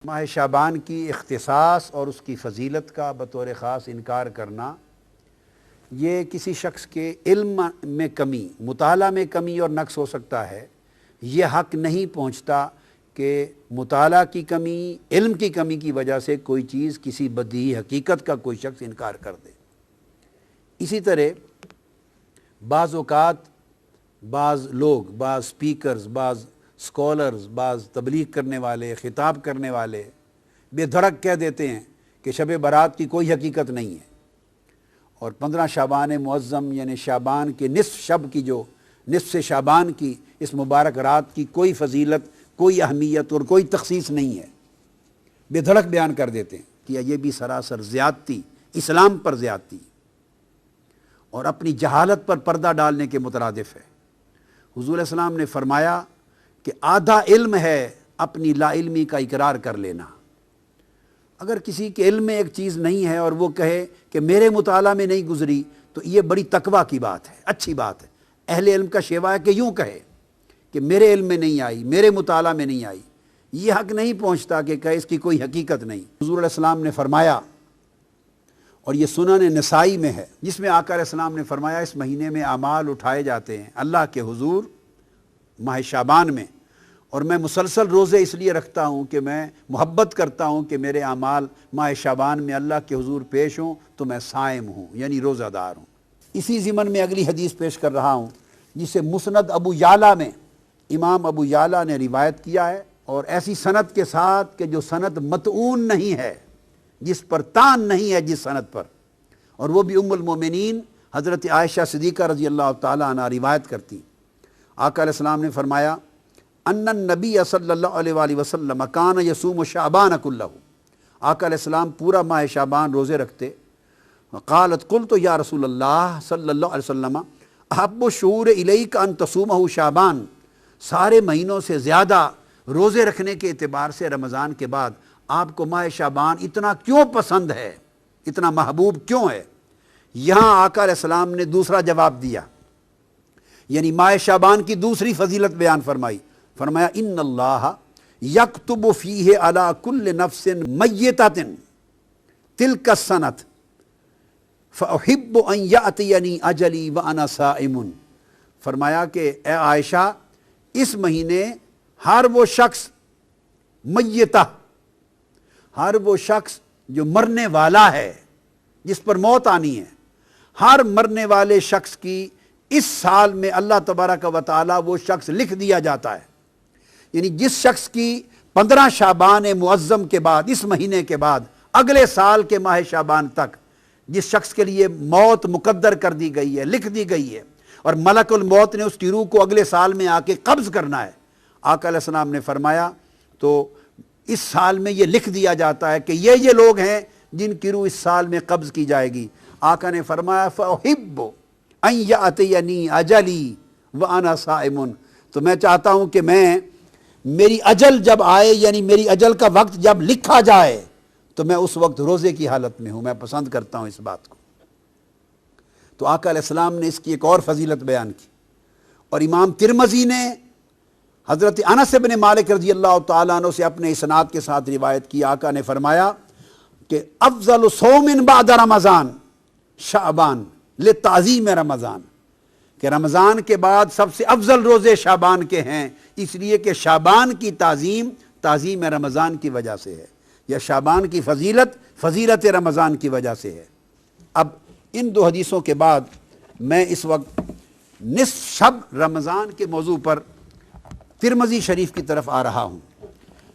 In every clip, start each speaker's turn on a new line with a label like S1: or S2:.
S1: ماہ شعبان کی اختصاص اور اس کی فضیلت کا بطور خاص انکار کرنا یہ کسی شخص کے علم میں کمی، مطالعہ میں کمی اور نقص ہو سکتا ہے۔ یہ حق نہیں پہنچتا کہ مطالعہ کی کمی، علم کی کمی کی وجہ سے کوئی چیز، کسی بدیہی حقیقت کا کوئی شخص انکار کر دے۔ اسی طرح بعض اوقات بعض لوگ، بعض سپیکرز، بعض اسکالرز، بعض تبلیغ کرنے والے، خطاب کرنے والے بے دھڑک کہہ دیتے ہیں کہ شب برات کی کوئی حقیقت نہیں ہے، اور 15 شعبان معظم یعنی شعبان کے نصف شب کی، جو نصف شعبان کی اس مبارک رات کی کوئی فضیلت، کوئی اہمیت اور کوئی تخصیص نہیں ہے، بے دھڑک بیان کر دیتے ہیں کہ یہ بھی سراسر زیادتی، اسلام پر زیادتی اور اپنی جہالت پر پردہ ڈالنے کے مترادف ہے۔ حضور علیہ السلام نے فرمایا کہ آدھا علم ہے اپنی لا علمی کا اقرار کر لینا۔ اگر کسی کے علم میں ایک چیز نہیں ہے اور وہ کہے کہ میرے مطالعہ میں نہیں گزری، تو یہ بڑی تقویٰ کی بات ہے، اچھی بات ہے۔ اہل علم کا شیوا ہے کہ یوں کہے کہ میرے علم میں نہیں آئی، میرے مطالعہ میں نہیں آئی۔ یہ حق نہیں پہنچتا کہ کہے اس کی کوئی حقیقت نہیں۔ حضور علیہ السلام نے فرمایا، اور یہ سنن نسائی میں ہے، جس میں آقا علیہ السلام نے فرمایا اس مہینے میں اعمال اٹھائے جاتے ہیں اللہ کے حضور ماہ شعبان میں، اور میں مسلسل روزے اس لیے رکھتا ہوں کہ میں محبت کرتا ہوں کہ میرے اعمال ماہ شعبان میں اللہ کے حضور پیش ہوں تو میں صائم ہوں، یعنی روزہ دار ہوں۔ اسی ضمن میں اگلی حدیث پیش کر رہا ہوں، جسے مسند ابو یعلا میں امام ابو یعلا نے روایت کیا ہے، اور ایسی سند کے ساتھ کہ جو سند متعون نہیں ہے، جس پر تان نہیں ہے جس سند پر، اور وہ بھی ام المومنین حضرت عائشہ صدیقہ رضی اللہ تعالیٰ عنہ روایت کرتی۔ آقا علیہ السلام نے فرمایا ان النبی صلی اللہ علیہ وآلہ وسلم کان یصوم شعبان کلہ، آقا علیہ السلام پورا ماہ شعبان روزے رکھتے۔ قالت قلت یا رسول اللہ صلی اللہ علیہ وسلم احب الشہور الیک ان تصومہ شعبان، سارے مہینوں سے زیادہ روزے رکھنے کے اعتبار سے رمضان کے بعد آپ کو ماہ شعبان اتنا کیوں پسند ہے، اتنا محبوب کیوں ہے؟ یہاں آقا علیہ السلام نے دوسرا جواب دیا، یعنی ماہ شعبان کی دوسری فضیلت بیان فرمائی۔ فرمایا ان اللہ یکتب فیہ علی کل نفس میتۃ تلک السنۃ فاحب ان یاتینی اجلی وانا صائم۔ فرمایا کہ اے عائشہ، اس مہینے ہر وہ شخص میتہ، ہر وہ شخص جو مرنے والا ہے، جس پر موت آنی ہے، ہر مرنے والے شخص کی اس سال میں اللہ تبارک و تعالی وہ شخص لکھ دیا جاتا ہے۔ یعنی جس شخص کی 15 شعبان معظم کے بعد، اس مہینے کے بعد اگلے سال کے ماہ شعبان تک جس شخص کے لیے موت مقدر کر دی گئی ہے، لکھ دی گئی ہے، اور ملک الموت نے اس کی روح کو اگلے سال میں آ کے قبض کرنا ہے، آقا علیہ السلام نے فرمایا تو اس سال میں یہ لکھ دیا جاتا ہے کہ یہ لوگ ہیں جن کی روح اس سال میں قبض کی جائے گی۔ آقا نے فرمایا فأحب ان یأتینی اجلی وانا صائم، تو میں چاہتا ہوں کہ میری اجل جب آئے، یعنی میری اجل کا وقت جب لکھا جائے تو میں اس وقت روزے کی حالت میں ہوں، میں پسند کرتا ہوں اس بات کو۔ تو آقا علیہ السلام نے اس کی ایک اور فضیلت بیان کی، اور امام ترمذی نے حضرت انس بن مالک رضی اللہ تعالیٰ عنہ سے اپنے اسناد کے ساتھ روایت کی۔ آقا نے فرمایا کہ افضل صوم بعد رمضان شعبان لتعظیم رمضان، کہ رمضان کے بعد سب سے افضل روزے شعبان کے ہیں، اس لیے کہ شعبان کی تعظیم رمضان کی وجہ سے ہے، یا شعبان کی فضیلت رمضان کی وجہ سے ہے۔ اب ان دو حدیثوں کے بعد میں اس وقت نصف شب رمضان کے موضوع پر ترمذی شریف کی طرف آ رہا ہوں۔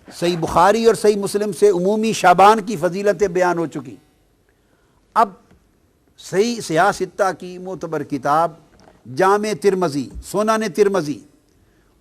S1: صحیح بخاری اور صحیح مسلم سے عمومی شعبان کی فضیلتیں بیان ہو چکی، اب صحیح سیاہ ستہ کی معتبر کتاب جامع ترمذی، سنن ترمذی،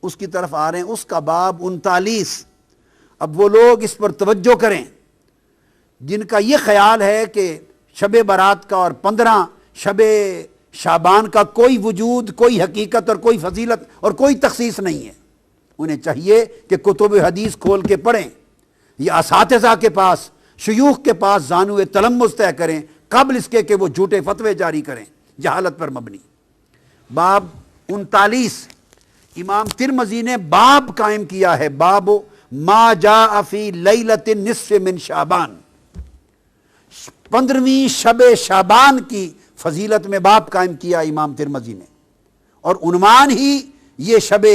S1: اس کی طرف آ رہے ہیں۔ اس کا باب 39۔ اب وہ لوگ اس پر توجہ کریں جن کا یہ خیال ہے کہ شب برات کا اور 15 شب شعبان کا کوئی وجود، کوئی حقیقت اور کوئی فضیلت اور کوئی تخصیص نہیں ہے۔ انہیں چاہیے کہ کتب حدیث کھول کے پڑھیں، یا اساتذہ کے پاس، شیوخ کے پاس زانو تلمذ طے کریں قبل اس کے کہ وہ جھوٹے فتوے جاری کریں جہالت پر مبنی۔ باب 39 امام ترمذی نے باب قائم کیا ہے، باب ما جاء فی لیلۃ النصف من شعبان، 15ویں شب شعبان کی فضیلت میں باب قائم کیا امام ترمذی نے، اور عنوان ہی یہ شب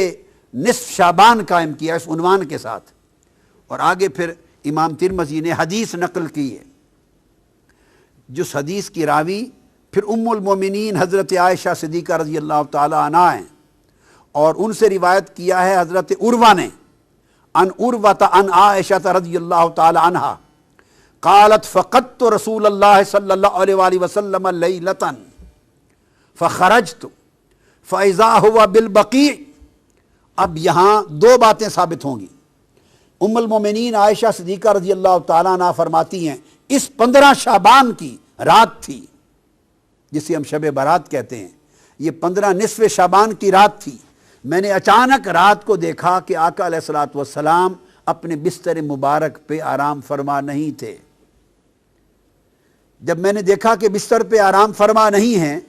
S1: نصف شعبان قائم کیا اس عنوان کے ساتھ۔ اور آگے پھر امام ترمذی نے حدیث نقل کی ہے، جس حدیث کی راوی پھر ام المومنین حضرت عائشہ صدیقہ رضی اللہ تعالی عنہ ہیں، اور ان سے روایت کیا ہے حضرت عروہ نے عن عروۃ عن عائشہ رضی اللہ تعالی عنہ قالت فقدت رسول اللہ صلی اللہ علیہ وآلہ وسلم لیلۃ فخرجت فاذا هو بالبقیع۔ اب یہاں دو باتیں ثابت ہوں گی۔ ام المومنین عائشہ صدیقہ رضی اللہ تعالیٰ عنہ فرماتی ہیں اس 15 شعبان کی رات تھی، جسے ہم شب برات کہتے ہیں، یہ 15 نصف شعبان کی رات تھی۔ میں نے اچانک رات کو دیکھا کہ آقا علیہ الصلوۃ والسلام اپنے بستر مبارک پہ آرام فرما نہیں تھے۔ جب میں نے دیکھا کہ بستر پہ آرام فرما نہیں ہیں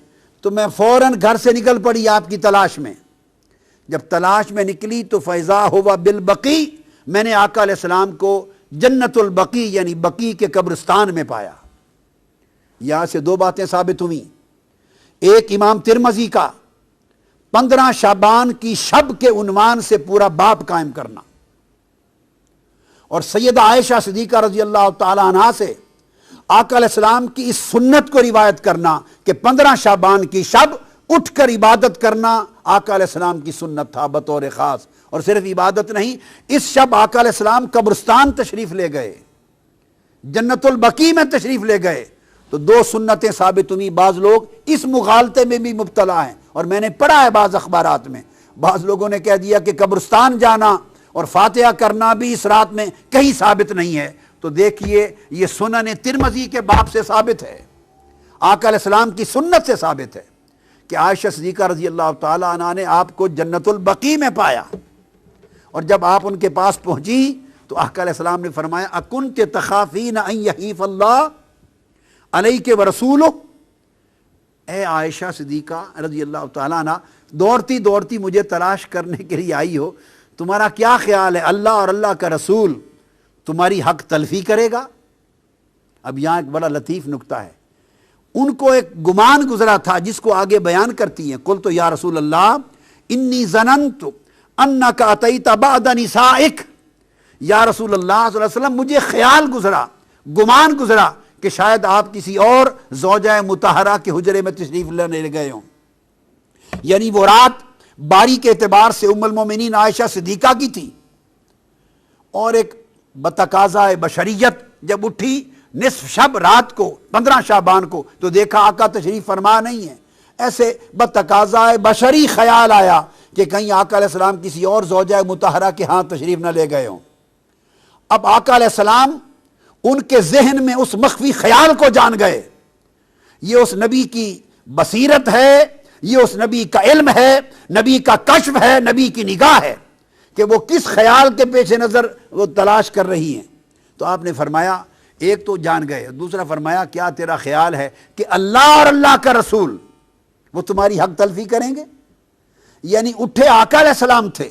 S1: تو میں فوراً گھر سے نکل پڑی آپ کی تلاش میں۔ جب تلاش میں نکلی تو فیضا ہوا بالبقیع، میں نے آقا علیہ السلام کو جنت البقیع یعنی بقیع کے قبرستان میں پایا۔ یہاں سے دو باتیں ثابت ہوئیں، ایک امام ترمذی کا 15 شعبان کی شب کے عنوان سے پورا باب قائم کرنا، اور سیدہ عائشہ صدیقہ رضی اللہ تعالی عنہا سے آقا علیہ السلام کی اس سنت کو روایت کرنا کہ 15 شعبان کی شب اٹھ کر عبادت کرنا آقا علیہ السلام کی سنت تھا بطور خاص۔ اور صرف عبادت نہیں، اس شب آقا علیہ السلام قبرستان تشریف لے گئے، جنت البقیع میں تشریف لے گئے، تو دو سنتیں ثابت ہوئی۔ بعض لوگ اس مغالطے میں بھی مبتلا ہیں، اور میں نے پڑھا ہے بعض اخبارات میں، بعض لوگوں نے کہہ دیا کہ قبرستان جانا اور فاتحہ کرنا بھی اس رات میں کہیں ثابت نہیں ہے۔ تو دیکھیے یہ سنن ترمذی کے باب سے ثابت ہے، آقا علیہ السلام کی سنت سے ثابت ہے کہ عائشہ صدیقہ رضی اللہ تعالی عنہا نے آپ کو جنت البقیع میں پایا، اور جب آپ ان کے پاس پہنچی تو آقا علیہ السلام نے فرمایا اکنت تخافین ان یحیف اللہ علیک ورسولہ، اے عائشہ صدیقہ رضی اللہ تعالیٰ عنہ، دوڑتی دوڑتی مجھے تلاش کرنے کے لیے آئی ہو، تمہارا کیا خیال ہے اللہ اور اللہ کا رسول تمہاری حق تلفی کرے گا؟ اب یہاں ایک بڑا لطیف نکتہ ہے، ان کو ایک گمان گزرا تھا جس کو آگے بیان کرتی ہیں، قلت یا رسول اللہ انی ظننت انک اتیت بعد نسائک، یا رسول اللہ صلی اللہ علیہ وسلم مجھے خیال گزرا، گمان گزرا کہ شاید آپ کسی اور زوجہ مطہرہ کے حجرے میں تشریف لینے گئے ہوں۔ یعنی وہ رات باری کے اعتبار سے ام المومنین عائشہ صدیقہ کی تھی، اور ایک بتقاضۂ بشریت جب اٹھی نصف شب رات کو 15 شعبان کو تو دیکھا آقا تشریف فرما نہیں ہے، ایسے بتقاضۂ بشری خیال آیا کہ کہیں آقا علیہ السلام کسی اور زوجہ مطہرہ کے ہاں تشریف نہ لے گئے ہوں۔ اب آقا علیہ السلام ان کے ذہن میں اس مخفی خیال کو جان گئے، یہ اس نبی کی بصیرت ہے، یہ اس نبی کا علم ہے، نبی کا کشف ہے، نبی کی نگاہ ہے کہ وہ کس خیال کے پیش نظر وہ تلاش کر رہی ہیں۔ تو آپ نے فرمایا ایک تو جان گئے، دوسرا فرمایا کیا تیرا خیال ہے کہ اللہ اور اللہ کا رسول وہ تمہاری حق تلفی کریں گے؟ یعنی اٹھے آقا علیہ السلام تھے،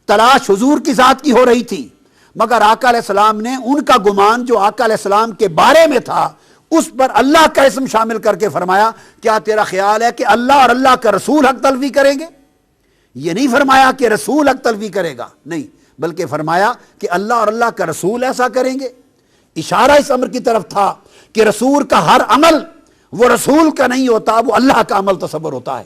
S1: تلاش حضور کی ذات کی ہو رہی تھی، مگر آقا علیہ السلام نے ان کا گمان جو آقا علیہ السلام کے بارے میں تھا اس پر اللہ کا اسم شامل کر کے فرمایا کیا تیرا خیال ہے کہ اللہ اور اللہ کا رسول حق تلفی کریں گے؟ یہ نہیں فرمایا کہ رسول حق تلفی کرے گا، نہیں، بلکہ فرمایا کہ اللہ اور اللہ کا رسول ایسا کریں گے۔ اشارہ اس امر کی طرف تھا کہ رسول کا ہر عمل وہ رسول کا نہیں ہوتا، وہ اللہ کا عمل تصور ہوتا ہے،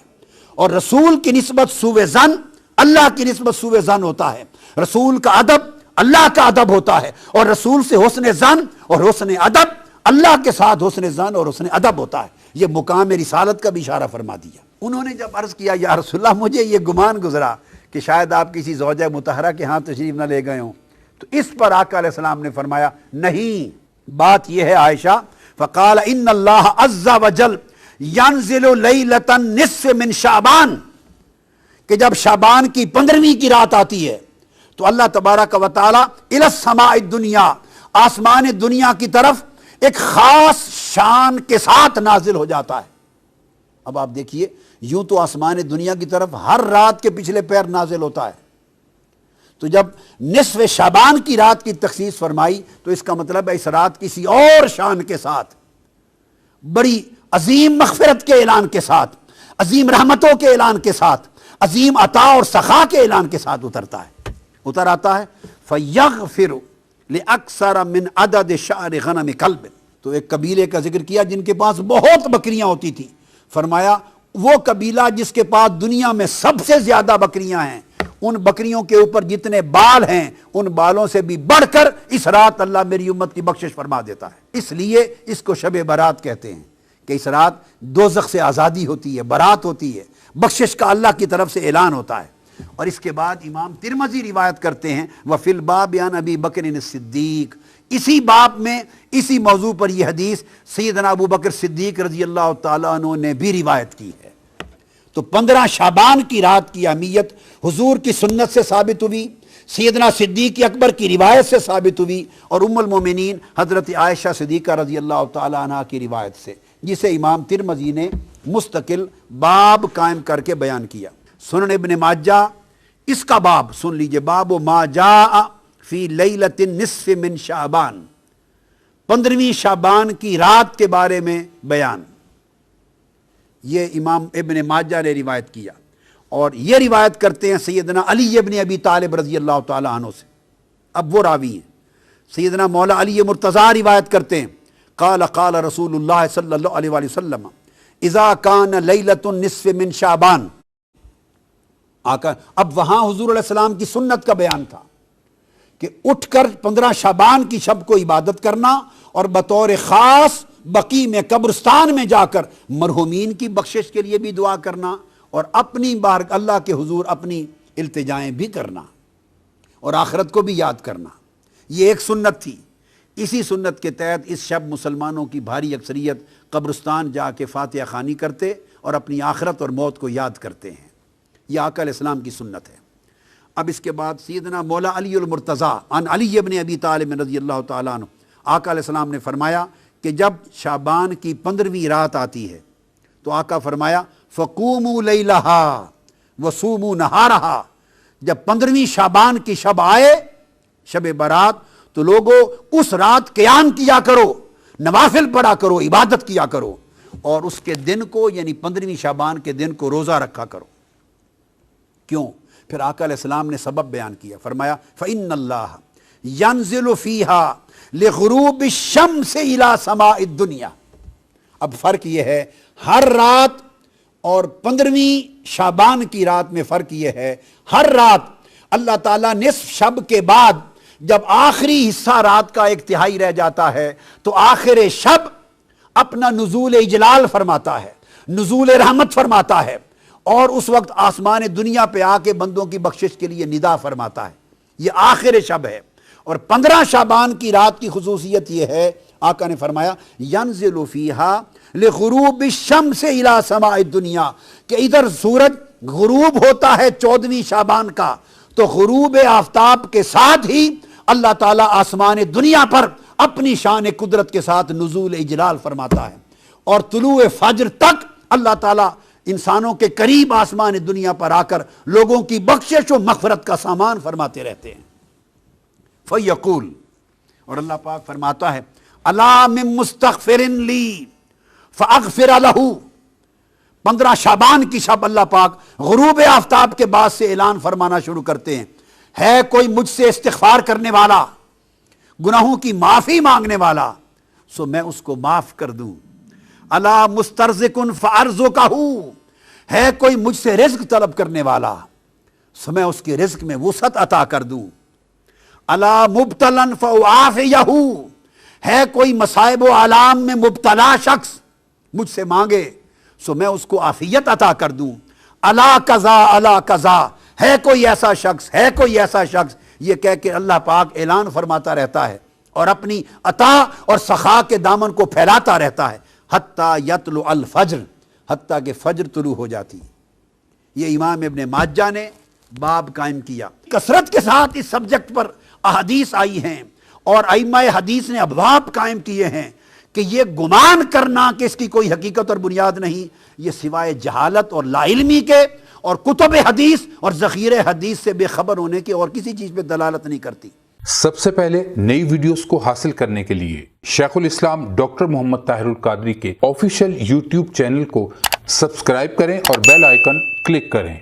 S1: اور رسول کی نسبت سوء ظن اللہ کی نسبت سوء ظن ہوتا ہے، رسول کا ادب اللہ کا ادب ہوتا ہے، اور رسول سے حسن ظن اور حسن ادب اللہ کے ساتھ حسن ظن اور حسن ادب ہوتا ہے۔ یہ مقام رسالت کا بھی اشارہ فرما دیا۔ انہوں نے جب عرض کیا یا رسول اللہ مجھے یہ گمان گزرا کہ شاید آپ کسی زوجہ مطہرہ کے ہاں تشریف نہ لے گئے ہوں، تو اس پر آقا علیہ السلام نے فرمایا نہیں، بات یہ ہے عائشہ، فقال ان اللہ عز وجل ينزل لیلۃ النصف من شعبان، کہ جب شعبان کی 15ویں کی رات آتی ہے تو اللہ تبارک و تعالی الی السماء الدنیا، آسمان دنیا کی طرف ایک خاص شان کے ساتھ نازل ہو جاتا ہے۔ اب آپ دیکھیے یوں تو آسمان دنیا کی طرف ہر رات کے پچھلے پیر نازل ہوتا ہے، تو جب نصف شعبان کی رات کی تخصیص فرمائی تو اس کا مطلب ہے اس رات کسی اور شان کے ساتھ، بڑی عظیم مغفرت کے اعلان کے ساتھ، عظیم رحمتوں کے اعلان کے ساتھ، عظیم عطا اور سخا کے اعلان کے ساتھ اتر آتا ہے فَيَغْفِرُ لِأَكْثَرَ مِنْ عَدَدِ شَعْرِ غَنَمِ كَلْبٍ۔ تو ایک قبیلے کا ذکر کیا جن کے پاس بہت بکریاں ہوتی تھی، فرمایا وہ قبیلہ جس کے پاس دنیا میں سب سے زیادہ بکریاں ہیں، ان بکریوں کے اوپر جتنے بال ہیں ان بالوں سے بھی بڑھ کر اس رات اللہ میری امت کی بخشش فرما دیتا ہے۔ اس لیے اس کو شب برات کہتے ہیں کہ اس رات دوزخ سے آزادی ہوتی ہے، برات ہوتی ہے، بخشش کا اللہ کی طرف سے اعلان ہوتا ہے۔ اور اس کے بعد امام ترمذی روایت کرتے ہیں وَفِي الْبَابِ عَنْ أَبِي بَكْرٍ الصِّدِّيقِ، اسی باب میں اسی موضوع پر یہ حدیث سیدنا ابو بکر صدیق رضی اللہ تعالیٰ عنہ نے بھی روایت کی ہے۔ تو 15 شعبان کی رات کی اہمیت حضور کی سنت سے ثابت ہوئی، سیدنا صدیق اکبر کی روایت سے ثابت ہوئی، اور ام المومنین حضرت عائشہ صدیقہ رضی اللہ تعالیٰ عنہ کی روایت سے، جسے امام ترمذی نے مستقل باب قائم کر کے بیان کیا۔ سنن ابن ماجہ اس کا باب سن لیجئے، باب ما جاء فی لیلۃ النصف من شعبان، 15ویں شعبان کی رات کے بارے میں بیان، یہ امام ابن ماجہ نے روایت کیا، اور یہ روایت کرتے ہیں سیدنا علی ابن ابی طالب رضی اللہ تعالیٰ عنہ سے۔ اب وہ راوی ہیں سیدنا مولا علی مرتضیٰ روایت کرتے ہیں قال قال رسول اللہ صلی اللہ علیہ وآلہ وسلم اذا کان لیلۃ النصف من شعبان۔ اب وہاں حضور علیہ السلام کی سنت کا بیان تھا کہ اٹھ کر 15 شعبان کی شب کو عبادت کرنا اور بطور خاص بقیع میں قبرستان میں جا کر مرحومین کی بخشش کے لیے بھی دعا کرنا، اور اپنی بار اللہ کے حضور اپنی التجائیں بھی کرنا، اور آخرت کو بھی یاد کرنا۔ یہ ایک سنت تھی۔ اسی سنت کے تحت اس شب مسلمانوں کی بھاری اکثریت قبرستان جا کے فاتحہ خوانی کرتے اور اپنی آخرت اور موت کو یاد کرتے ہیں۔ یہ آقا علیہ السلام کی سنت ہے۔ اب اس کے بعد سیدنا مولا علی المرتضیٰ عن علی ابن ابی طالب رضی اللہ تعالیٰ عنہ، آقا علیہ السلام نے فرمایا کہ جب شعبان کی 15ویں رات آتی ہے تو آقا فرمایا فَقُومُوا لَيْلَهَا وَصُومُوا نَهَارَهَا، جب 15ویں شعبان کی شب آئے، شب برات، تو لوگوں اس رات قیام کیا کرو، نوافل پڑھا کرو، عبادت کیا کرو، اور اس کے دن کو یعنی 15ویں شعبان کے دن کو روزہ رکھا کرو۔ کیوں؟ پھر آقا علیہ السلام نے سبب بیان کیا، فرمایا فَإِنَّ اللَّهَ يَنزِلُ فِيهَا لِغُرُوبِ الشَّمْسِ إِلَى سَمَاءِ الدُّنْيَا۔ اب فرق یہ ہے، ہر رات اور 15ویں شعبان کی رات میں فرق یہ ہے، ہر رات اللہ تعالیٰ نصف شب کے بعد جب آخری حصہ رات کا 1/3 رہ جاتا ہے تو آخر شب اپنا نزول اجلال فرماتا ہے، نزول رحمت فرماتا ہے، اور اس وقت آسمان دنیا پہ آ کے بندوں کی بخشش کے لیے ندا فرماتا ہے۔ یہ آخر شب ہے۔ اور 15 شعبان کی رات کی خصوصیت یہ ہے، آقا نے فرمایا ینزل فیہا لغروب الشمس الی سماء الدنیا، کہ ادھر سورج غروب ہوتا ہے 14ویں شعبان کا، تو غروب آفتاب کے ساتھ ہی اللہ تعالیٰ آسمان دنیا پر اپنی شان قدرت کے ساتھ نزول اجلال فرماتا ہے، اور طلوع فجر تک اللہ تعالیٰ انسانوں کے قریب آسمان دنیا پر آ کر لوگوں کی بخشش و مغفرت کا سامان فرماتے رہتے ہیں۔ فَيَقُول، اور اللہ پاک فرماتا ہے اَلَا مِن مُسْتَغْفِرٍ لِّي فَأَغْفِرَ لَهُ۔ 15 شعبان کی شب اللہ پاک غروب آفتاب کے بعد سے اعلان فرمانا شروع کرتے ہیں، ہے کوئی مجھ سے استغفار کرنے والا، گناہوں کی معافی مانگنے والا، سو میں اس کو معاف کر دوں۔ الا مسترزقن فارزقہ، ہے کوئی مجھ سے رزق طلب کرنے والا، سو میں اس کے رزق میں وسعت عطا کر دوں۔ الا مبتلن فاعافیہ، ہے کوئی مصائب و آلام میں مبتلا شخص مجھ سے مانگے سو میں اس کو عافیت عطا کر دوں۔ الا قضا الا قضا، ہے کوئی ایسا شخص، ہے کوئی ایسا شخص، یہ کہہ کے اللہ پاک اعلان فرماتا رہتا ہے اور اپنی عطا اور سخا کے دامن کو پھیلاتا رہتا ہے حتیٰ یطلع الفجر، حتیٰ کہ فجر طلوع ہو جاتی۔ یہ امام ابن ماجہ نے باب قائم کیا۔ کثرت کے ساتھ اس سبجیکٹ پر احادیث آئی ہیں اور ائمہ حدیث نے ابواب قائم کیے ہیں کہ یہ گمان کرنا کہ اس کی کوئی حقیقت اور بنیاد نہیں، یہ سوائے جہالت اور لا علمی کے اور کتب حدیث اور ذخیرہ حدیث سے بے خبر ہونے کی اور کسی چیز پہ دلالت نہیں کرتی۔
S2: سب سے پہلے نئی ویڈیوز کو حاصل کرنے کے لیے شیخ الاسلام ڈاکٹر محمد طاہر القادری کے آفیشیل یوٹیوب چینل کو سبسکرائب کریں اور بیل آئیکن کلک کریں۔